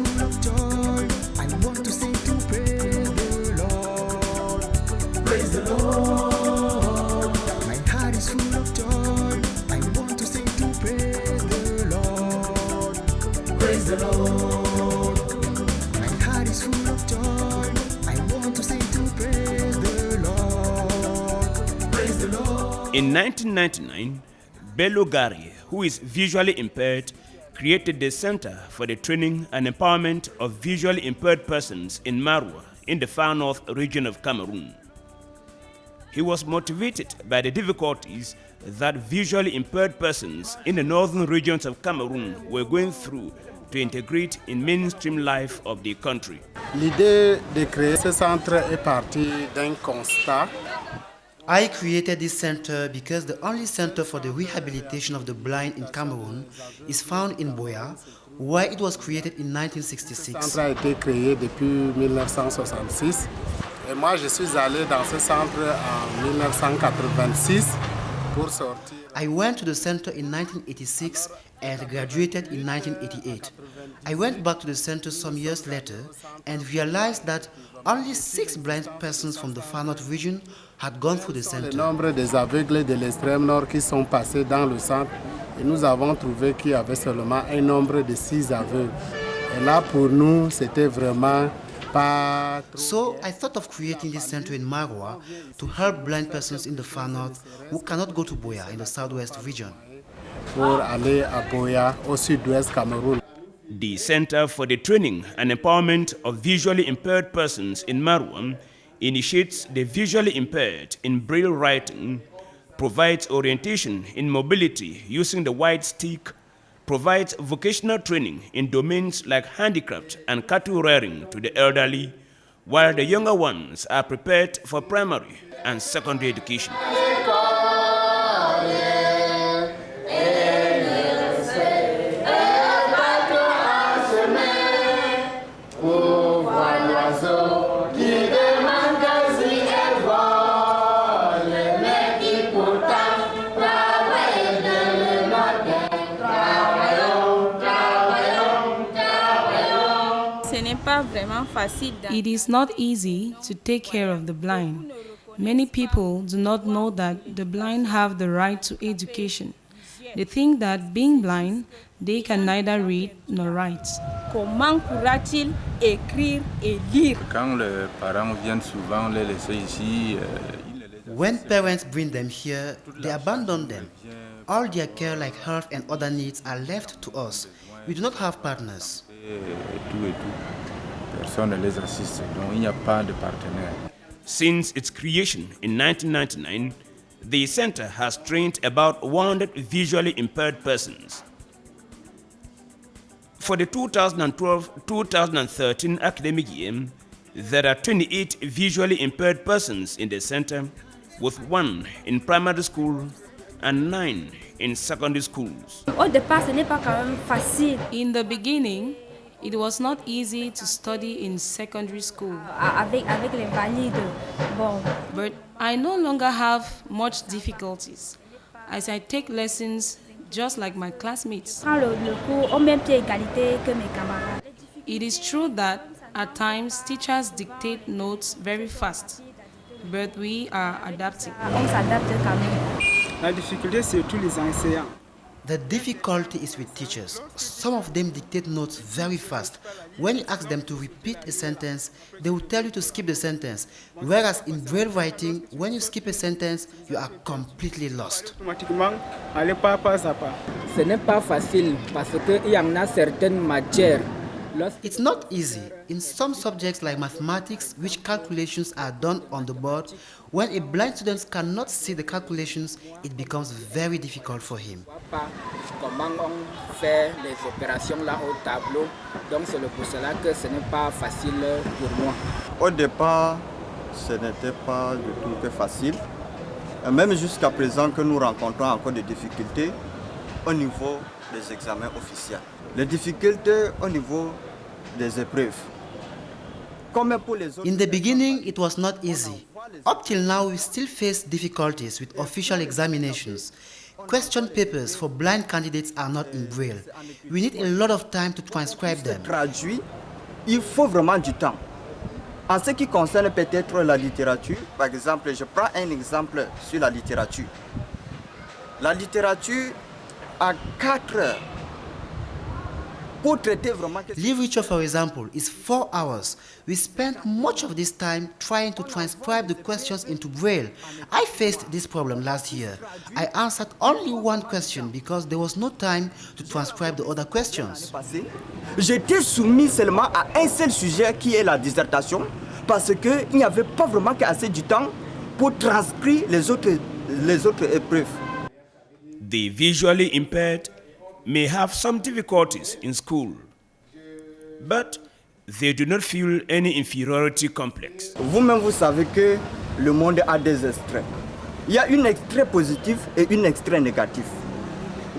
full of joy. I want to sing to praise the Lord. Praise the Lord. My heart is full of joy. I want to sing to praise the Lord. Praise the Lord. My heart is full of joy. I want to sing to praise the Lord. Praise the Lord. In 1999, Bello Gari, who is visually impaired, created the Center for the Training and Empowerment of Visually Impaired Persons in Marwa, in the far north region of Cameroon. He was motivated by the difficulties that visually impaired persons in the northern regions of Cameroon were going through to integrate in mainstream life of the country. L'idée de créer ce centre est partie d'un constat. I created this center because the only center for the rehabilitation of the blind in Cameroon is found in Boya, where it was created in 1966. Ce centre a été créé depuis 1966 et moi je suis allé dans ce centre en 1986 pour sortir. I went to the center in 1986 and graduated in 1988. I went back to the center some years later and realized that only 6 blind persons from the far north region had gone through the center. Le nombre des aveugles de l'extrême nord qui sont passés dans le centre et nous avons trouvé qu'il y avait seulement un nombre de 6 aveugles. Et là pour nous c'était vraiment pas trop. So I thought of creating this center in Marwa to help blind persons in the far north who cannot go to Boya in the southwest region. Pour aller à Boya au sud-ouest Cameroun. The Center for the Training and Empowerment of Visually Impaired Persons in Marwa initiates the visually impaired in braille writing, provides orientation in mobility using the white stick, provides vocational training in domains like handicraft and cattle rearing to the elderly, while the younger ones are prepared for primary and secondary education. It is not easy to take care of the blind. Many people do not know that the blind have the right to education. They think that being blind, they can neither read nor write. Comment pourra-t-il écrire et lire? Quand les parents viennent souvent les laisser ici, when parents bring them here, they abandon them. All their care like health and other needs are left to us. We do not have partners. Personne ne les assiste, donc il n'y a pas de partenaire. Since its creation in 1999, the center has trained about 100 visually impaired persons. For the 2012-2013 academic year, there are 28 visually impaired persons in the center, with 1 in primary school and 9 in secondary schools. Au départ, ce n'est pas quand même facile. In the beginning, it was not easy to study in secondary school. Avec les valides, bon. But I no longer have much difficulties as I take lessons just like my classmates. Prends le cours au même pied égalité que mes camarades. It is true that at times teachers dictate notes very fast, but we are adapting. On s'adapte quand même. La difficulté, c'est tous les enseignants. The difficulty is with teachers. Some of them dictate notes very fast. When you ask them to repeat a sentence, they will tell you to skip the sentence. Whereas in braille writing, when you skip a sentence, you are completely lost. Automatiquement, aller pas à pas. Ce n'est pas facile parce qu'il y en a certaines matières. It's not easy. In some subjects like mathematics, which calculations are done on the board, when a blind student cannot see the calculations, it becomes very difficult for him. Comment on fait les opérations là au tableau, donc c'est pour cela que ce n'est pas facile pour moi. Au départ, ce n'était pas du tout que facile. Même jusqu'à présent que nous rencontrons encore des difficultés au niveau des examens officiels. Les difficultés au niveau des épreuves. In the beginning, it was not easy. Up till now, we still face difficulties with official examinations. Question papers for blind candidates are not in Braille. We need a lot of time to transcribe them. Traduit, il faut vraiment du temps. En ce qui concerne peut-être la littérature, par exemple, je prends un exemple sur la littérature. La littérature a 4 heures. Pour traiter vraiment... Literature, for example, is 4 hours. We spent much of this time trying to transcribe the questions into Braille. I faced this problem last year. I answered only one question because there was no time to transcribe the other questions. J'étais soumis seulement à un seul sujet qui est la dissertation parce qu'il n'y avait pas vraiment assez de temps pour transcrire les autres épreuves. The visually impaired may have some difficulties in school, but they do not feel any inferiority complex. Vous-même, vous savez que le monde a des extraits. Il y a un extrait positif et un extrait négatif.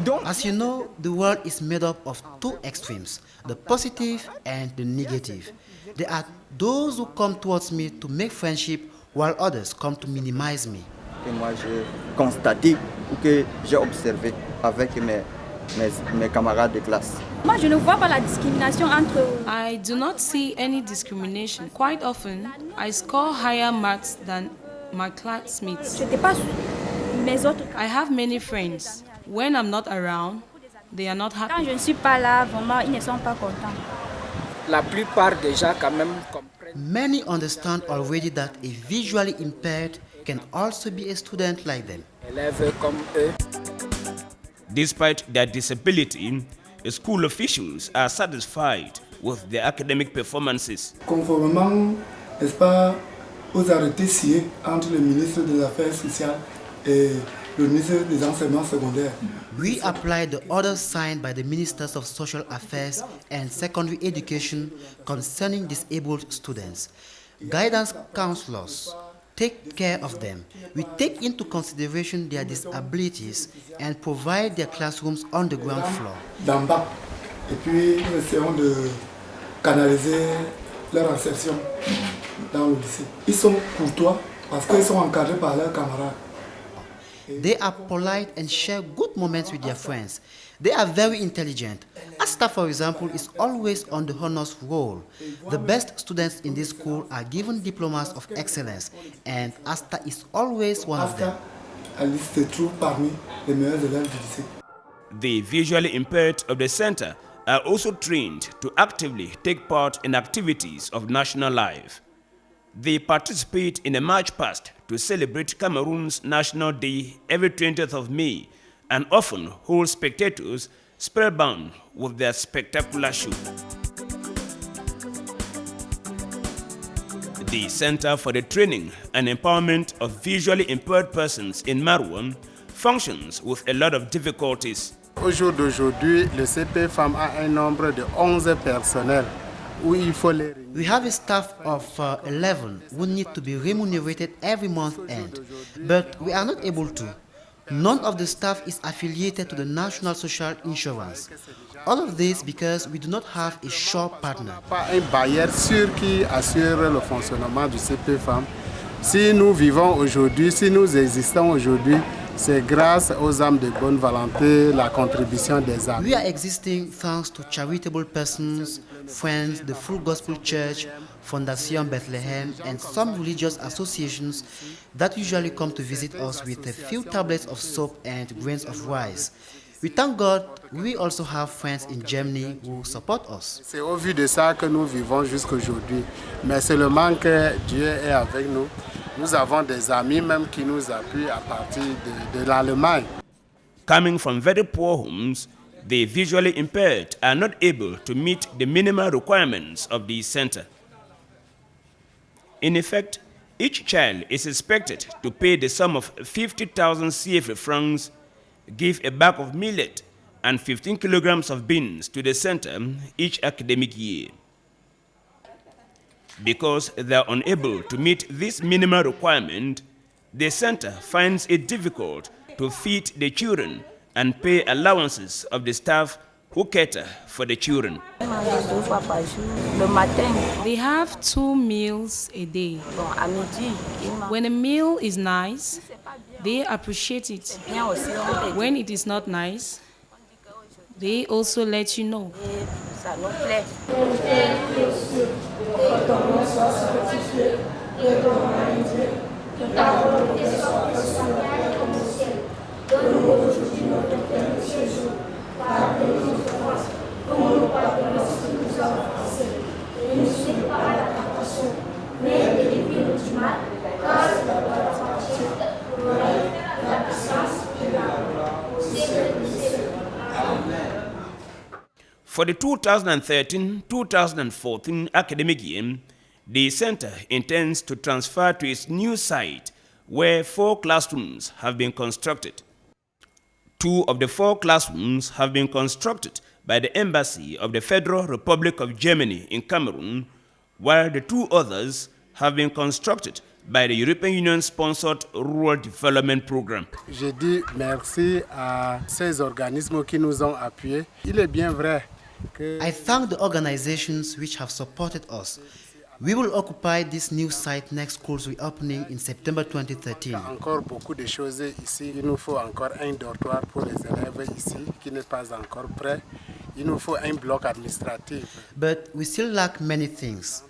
Donc, as you know, the world is made up of 2 extremes, the positive and the negative. There are those who come towards me to make friendship, while others come to minimize me. que moi j'ai constaté ou que j'ai observé avec mes camarades de classe. Moi, je ne vois pas la discrimination entre... I do not see any discrimination. Quite often, I score higher marks than my classmates. Je n'étais pas mes autres... I have many friends. When I'm not around, they are not Quand happy. je ne suis pas là, vraiment, ils ne sont pas contents. La plupart des gens quand même comprennent. Many understand already that a visually impaired can also be a student like them. Élèves comme eux. Despite their disability, school officials are satisfied with their academic performances. Conformément, n'est-ce pas, aux arrêtés signés entre le ministre des Affaires sociales et le ministre des Enseignements secondaires. We apply the orders signed by the Ministers of Social Affairs and Secondary Education concerning disabled students. Guidance counselors take care of them. We take into consideration their disabilities and provide their classrooms on the ground floor. D'en bas. Et puis nous essayons de canaliser leur insertion dans le lycée. Ils sont courtois parce qu'ils sont encadrés par leurs camarades. They are polite and share good moments with their friends. They are very intelligent. Asta, for example, is always on the honors roll. The best students in this school are given diplomas of excellence, and Asta is always one of them. Alice se trouve parmi les meilleurs élèves du lycée. The visually impaired of the center are also trained to actively take part in activities of national life. They participate in a march past to celebrate Cameroon's National Day every 20th of May and often hold spectators spellbound with their spectacular show. The Center for the Training and Empowerment of Visually Impaired Persons in Marouane functions with a lot of difficulties. Au jour d'aujourd'hui, le CPFAM a un nombre de 11 personnels où il faut les... We have a staff of 11 who need to be remunerated every month end, but we are not able to. None of the staff is affiliated to the National Social Insurance. All of this because we do not have a sure partner. Pas un bailleur sûr qui assure le fonctionnement du CPFAM. Si nous vivons aujourd'hui, si nous existons aujourd'hui, c'est grâce aux âmes de bonne volonté, la contribution des âmes. We are existing thanks to charitable persons, friends, the Full Gospel Church, Fondation Bethlehem, and some religious associations that usually come to visit us with a few tablets of soap and grains of rice. We thank God we also have friends in Germany who support us. C'est au vu de ça que nous vivons jusqu'aujourd'hui. Mais seulement que Dieu est avec nous. Nous avons des amis même qui nous appuient à partir de l'Allemagne. Coming from very poor homes, the visually impaired are not able to meet the minimal requirements of the center. In effect, each child is expected to pay the sum of 50,000 CFA francs, give a bag of millet and 15 kilograms of beans to the center each academic year. Because they are unable to meet this minimal requirement, the center finds it difficult to feed the children and pay allowances of the staff who cater for the children. They have 2 meals a day. When a meal is nice, They appreciate it. When it is not nice, they also let you know. For the 2013-2014 academic year, the center intends to transfer to its new site where 4 classrooms have been constructed. 2 of the 4 classrooms have been constructed by the Embassy of the Federal Republic of Germany in Cameroon, while the 2 others have been constructed by the European Union-sponsored Rural Development Program. Je dis merci à ces organismes qui nous ont appuyés. Il est bien vrai que I thank the organizations which have supported us. We will occupy this new site next school's reopening in September 2013. encore beaucoup de choses ici. Il nous faut encore un dortoir pour les élèves ici qui n'est pas encore prêt. Il nous faut un bloc administratif. But we still lack many things.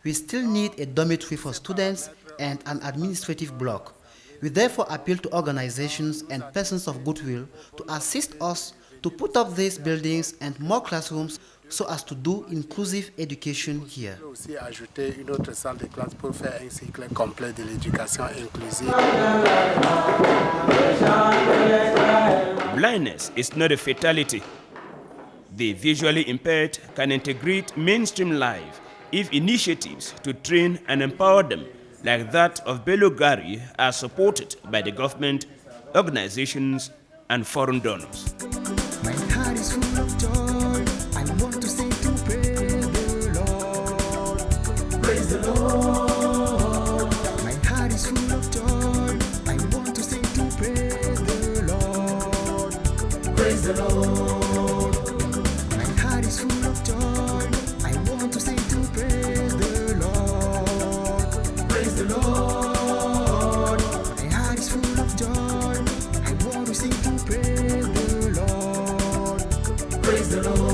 We still need a dormitory for students and an administrative block. We therefore appeal to organizations and persons of goodwill to assist us to put up these buildings and more classrooms so as to do inclusive education here. On peut aussi ajouter une autre salle de classe pour faire un cycle complet de l'éducation inclusive. Blindness is not a fatality. The visually impaired can integrate mainstream life if initiatives to train and empower them, like that of Bello Gari, are supported by the government, organizations, and foreign donors. My heart is full of joy. I want to sing to praise the Lord. Praise the Lord. My heart is full of joy. I want to sing to praise the Lord. Praise the Lord. My heart is full of joy. I want to sing to praise the Lord. Praise the Lord. My heart is full of joy. I want to sing to praise the Lord. Praise the Lord.